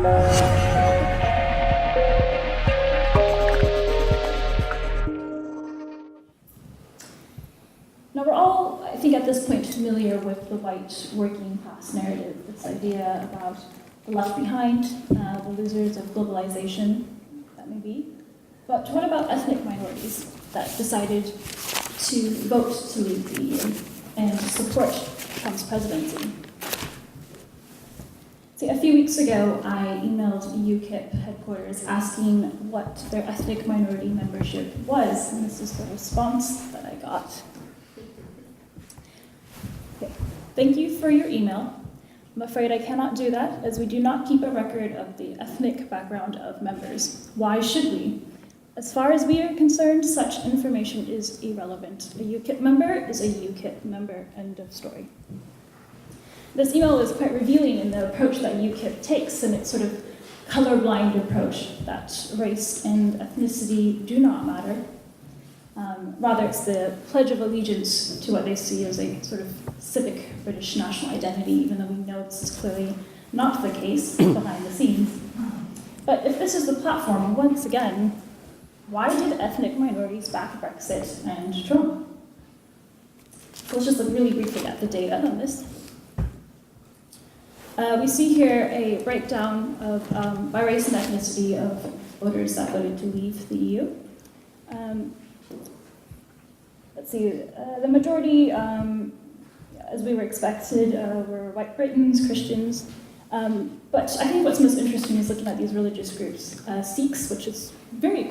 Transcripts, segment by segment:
Now we're all, I think at this point, familiar with the white working class narrative, this idea about the left behind, the losers of globalization, that may be. But what about ethnic minorities that decided to vote to leave the EU and support Trump's presidency? See, a few weeks ago, I emailed UKIP headquarters asking what their ethnic minority membership was, and this is the response that I got. Okay. Thank you for your email. I'm afraid I cannot do that, as we do not keep a record of the ethnic background of members. Why should we? As far as we are concerned, such information is irrelevant. A UKIP member is a UKIP member, end of story. This email is quite revealing in the approach that UKIP takes, and its sort of colorblind approach that race and ethnicity do not matter. Rather, it's the pledge of allegiance to what they see as a sort of civic British national identity, even though we know this is clearly not the case behind the scenes. But if this is the platform, once again, why did ethnic minorities back Brexit and Trump? So let's just look really briefly at the data on this. We see here a breakdown of, by race and ethnicity of voters that voted to leave the EU. Let's see, the majority, as we were expected, were white Britons, Christians. But I think what's most interesting is looking at these religious groups. Sikhs, which is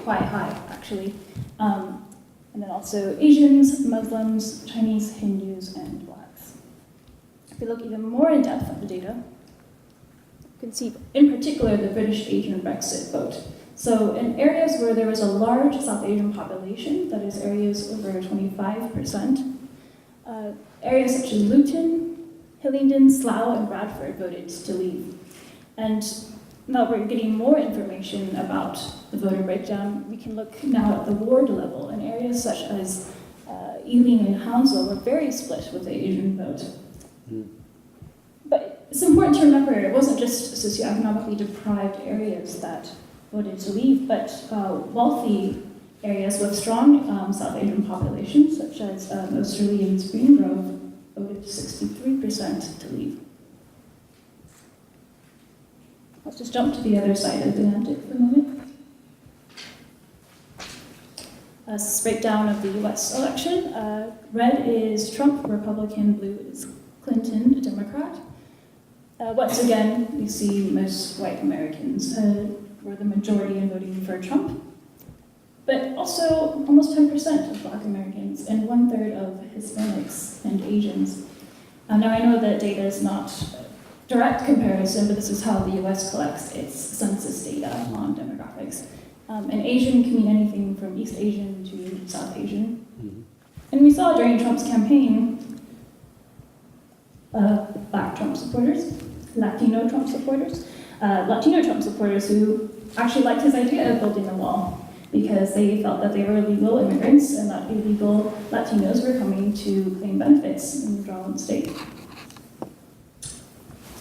quite high, actually. And then also Asians, Muslims, Chinese, Hindus, and blacks. If we look even more in depth at the data, you can see, in particular, the British Asian Brexit vote. So in areas where there was a large South Asian population, that is areas over 25%, areas such as Luton, Hillingdon, Slough, and Bradford voted to leave. And now we're getting more information about the voter breakdown. We can look now at the ward level, and areas such as Ealing and Hounslow were very split with the Asian vote. But it's important to remember it wasn't just socioeconomically deprived areas that voted to leave, but wealthy areas with strong South Asian populations, such as Australian Spring Grove, voted 63% to leave. Let's just jump to the other side of the Atlantic for a moment. This is a breakdown of the US election. Red is Trump, Republican, blue is Clinton, a Democrat. Once again, we see most white Americans were the majority in voting for Trump, but also almost 10% of Black Americans and 1/3 of Hispanics and Asians. Now I know that data is not a direct comparison, but this is how the US collects its census data on demographics. And Asian can mean anything from East Asian to South Asian. And we saw during Trump's campaign, Black Trump supporters, Latino Trump supporters who actually liked his idea of building a wall because they felt that they were illegal immigrants and that illegal Latinos were coming to claim benefits in their own state.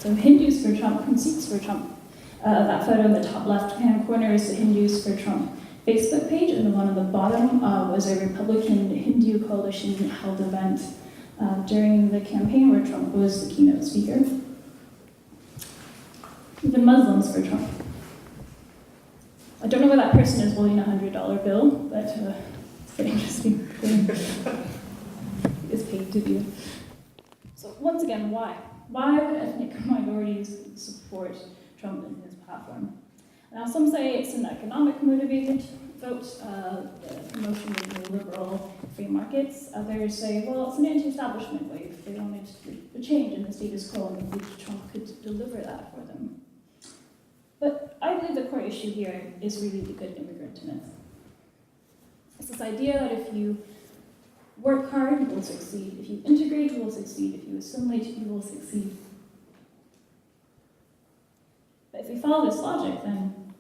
So Hindus for Trump and Sikhs for Trump. That photo in the top left-hand corner is the Hindus for Trump Facebook page, and the one on the bottom was a Republican Hindu coalition-held event during the campaign where Trump was the keynote speaker. Even Muslims for Trump. I don't know where that person is holding a $100 bill, but it's an interesting thing. It's paid to do. So once again, why? Why would ethnic minorities support Trump and his platform? Now some say it's an economic motivated vote, the promotion of neoliberal free markets. Others say, well, it's an anti-establishment wave. They wanted to change in the status quo and they believed Trump could deliver that for them. But I believe the core issue here is really the good immigrant myth. It's this idea that if you work hard, you will succeed. If you integrate, you will succeed. If you assimilate, you will succeed. But if we follow this logic, then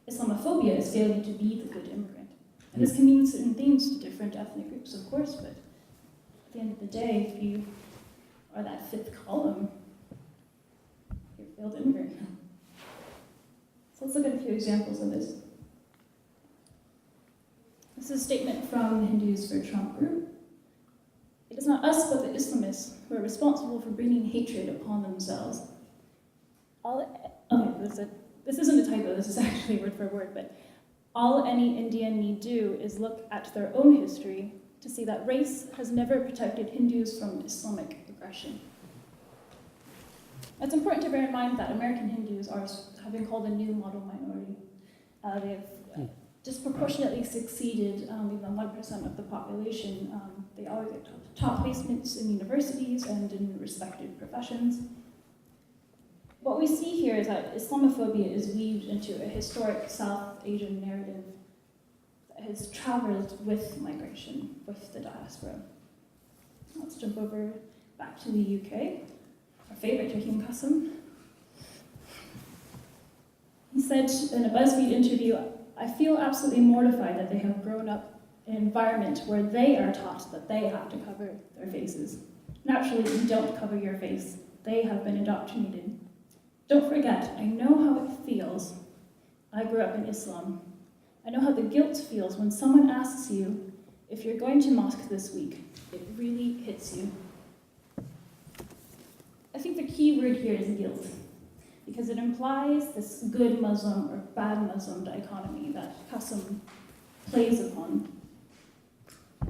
Islamophobia is failing to be the good immigrant. And this can mean certain things to different ethnic groups, of course, but at the end of the day, if you are that fifth column, Let's look at a few examples of this. This is a statement from the Hindus for Trump group. It is not us, but the Islamists who are responsible for bringing hatred upon themselves. This isn't a typo, this is actually word for word, but all any Indian need do is look at their own history to see that race has never protected Hindus from Islamic aggression. It's important to bear in mind that American Hindus have been called a new model minority. They have disproportionately succeeded even 1% of the population. They always get top placements in universities and in respected professions. What we see here is that Islamophobia is weaved into a historic South Asian narrative that has traveled with migration, with the diaspora. Let's jump over back to the UK. Our favorite, Rahim Qasem. He said in a BuzzFeed interview, "I feel absolutely mortified that they have grown up in an environment where they are taught that they have to cover their faces. Naturally, you don't cover your face. They have been indoctrinated. Don't forget, I know how it feels. I grew up in Islam. I know how the guilt feels when someone asks you if you're going to mosque this week. It really hits you." I think the key word here is guilt, because it implies this good Muslim or bad Muslim dichotomy that Qasem plays upon.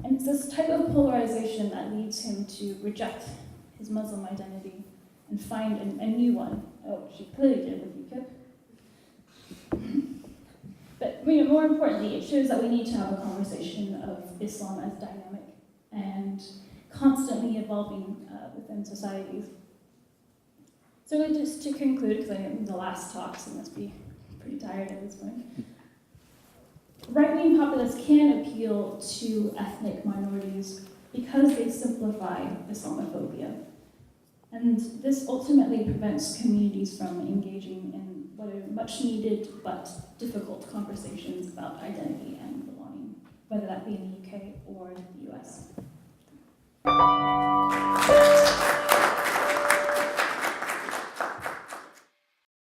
And it's this type of polarization that leads him to reject his Muslim identity and find a new one. Oh, she clearly did with you, Kip. But more importantly, it shows that we need to have a conversation of Islam as dynamic and constantly evolving within societies. So just to conclude, because I think the last talk, so I must be pretty tired at this point. Right-wing populists can appeal to ethnic minorities because they simplify Islamophobia. And this ultimately prevents communities from engaging in what are much needed but difficult conversations about identity and belonging, whether that be in the UK or the US.